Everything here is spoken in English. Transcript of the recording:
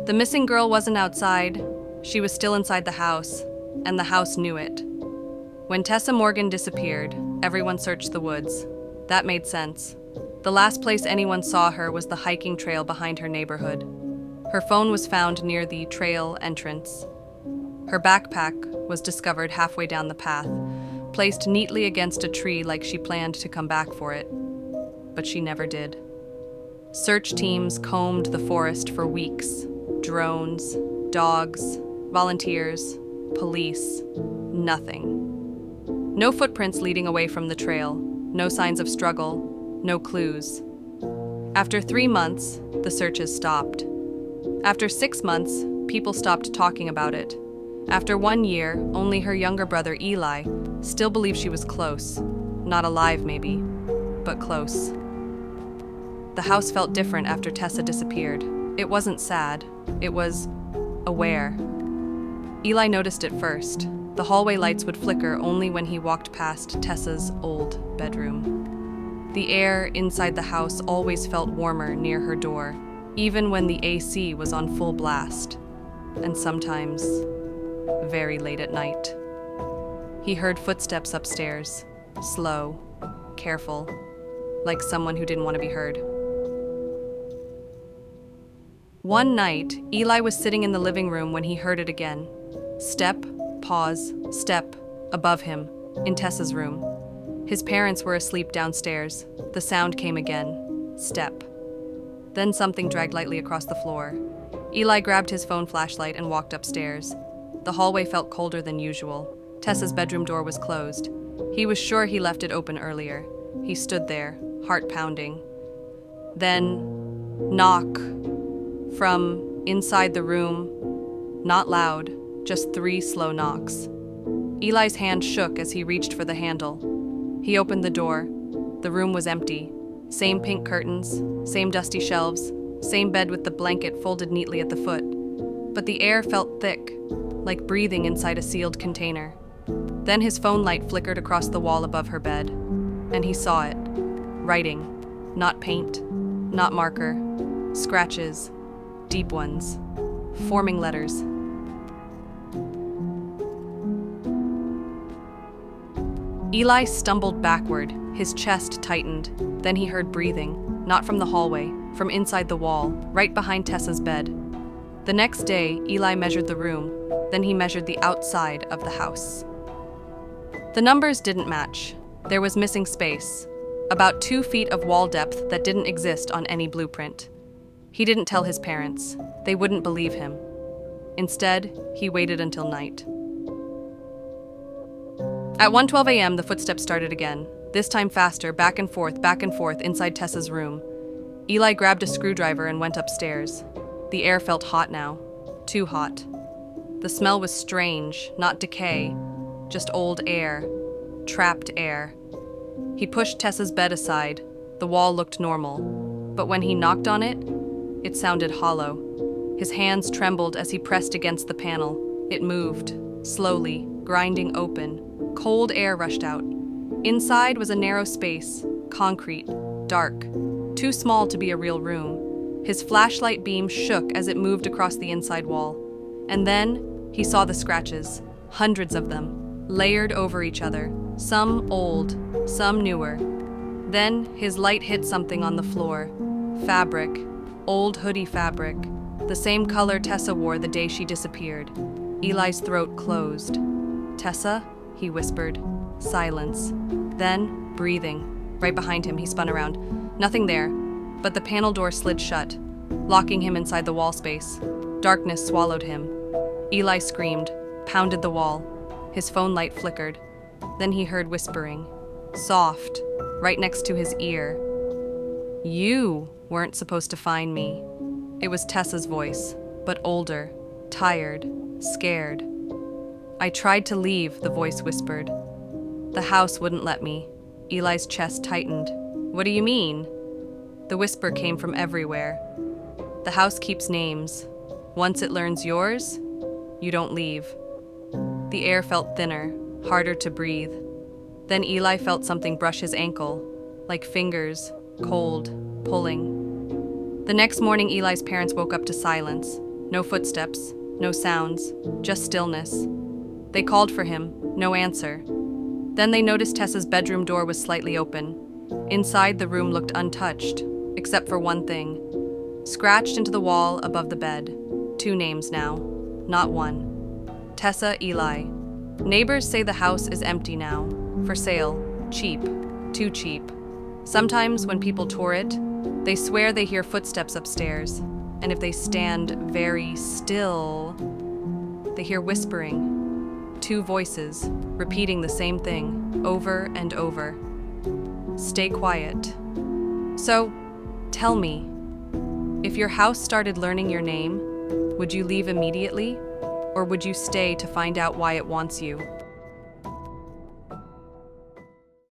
The missing girl wasn't outside. She was still inside the house, and the house knew it. When Tessa Morgan disappeared, everyone searched the woods. That made sense. The last place anyone saw her was the hiking trail behind her neighborhood. Her phone was found near the trail entrance. Her backpack was discovered halfway down the path, placed neatly against a tree like she planned to come back for it. But she never did. Search teams combed the forest for weeks. Drones, dogs, volunteers, police, nothing. No footprints leading away from the trail, no signs of struggle, no clues. After 3 months, the searches stopped. After 6 months, people stopped talking about it. After 1 year, only her younger brother Eli still believed she was close. Not alive, maybe, but close. The house felt different after Tessa disappeared. It wasn't sad. It was aware. Eli noticed it first. The hallway lights would flicker only when he walked past Tessa's old bedroom. The air inside the house always felt warmer near her door, even when the AC was on full blast, and sometimes very late at night. He heard footsteps upstairs, slow, careful, like someone who didn't want to be heard. One night, Eli was sitting in the living room when he heard it again. Step, pause, step, above him, in Tessa's room. His parents were asleep downstairs. The sound came again. Step. Then something dragged lightly across the floor. Eli grabbed his phone flashlight and walked upstairs. The hallway felt colder than usual. Tessa's bedroom door was closed. He was sure he left it open earlier. He stood there, heart pounding. Then, knock. From inside the room, not loud, just 3 slow knocks. Eli's hand shook as he reached for the handle. He opened the door. The room was empty. Same pink curtains, same dusty shelves, same bed with the blanket folded neatly at the foot. But the air felt thick, like breathing inside a sealed container. Then his phone light flickered across the wall above her bed, and he saw it. Writing, not paint, not marker, scratches, deep ones, forming letters. Eli stumbled backward, his chest tightened. Then he heard breathing, not from the hallway, from inside the wall, right behind Tessa's bed. The next day, Eli measured the room, then he measured the outside of the house. The numbers didn't match. There was missing space, about 2 feet of wall depth that didn't exist on any blueprint. He didn't tell his parents. They wouldn't believe him. Instead, he waited until night. At 1:12 a.m., the footsteps started again, this time faster, back and forth inside Tessa's room. Eli grabbed a screwdriver and went upstairs. The air felt hot now, too hot. The smell was strange, not decay, just old air, trapped air. He pushed Tessa's bed aside. The wall looked normal, but when he knocked on it, it sounded hollow. His hands trembled as he pressed against the panel. It moved, slowly, grinding open. Cold air rushed out. Inside was a narrow space, concrete, dark, too small to be a real room. His flashlight beam shook as it moved across the inside wall. And then he saw the scratches, hundreds of them, layered over each other, some old, some newer. Then his light hit something on the floor. Fabric, old hoodie fabric, the same color Tessa wore the day she disappeared. Eli's throat closed. "Tessa?" he whispered. Silence. Then, breathing. Right behind him, he spun around. Nothing there, but the panel door slid shut, locking him inside the wall space. Darkness swallowed him. Eli screamed, pounded the wall. His phone light flickered. Then he heard whispering. Soft, right next to his ear. "You weren't supposed to find me." It was Tessa's voice, but older, tired, scared. "I tried to leave," the voice whispered. "The house wouldn't let me." Eli's chest tightened. "What do you mean?" The whisper came from everywhere. "The house keeps names. Once it learns yours, you don't leave." The air felt thinner, harder to breathe. Then Eli felt something brush his ankle, like fingers, cold, pulling. The next morning, Eli's parents woke up to silence. No footsteps, no sounds, just stillness. They called for him, no answer. Then they noticed Tessa's bedroom door was slightly open. Inside, the room looked untouched, except for one thing. Scratched into the wall above the bed. 2 names now, not one. Tessa, Eli. Neighbors say the house is empty now. For sale. Cheap. Too cheap. Sometimes when people tour it, they swear they hear footsteps upstairs. And if they stand very still, they hear whispering. 2 voices, repeating the same thing, over and over. Stay quiet. So, tell me, if your house started learning your name, would you leave immediately? Or would you stay to find out why it wants you?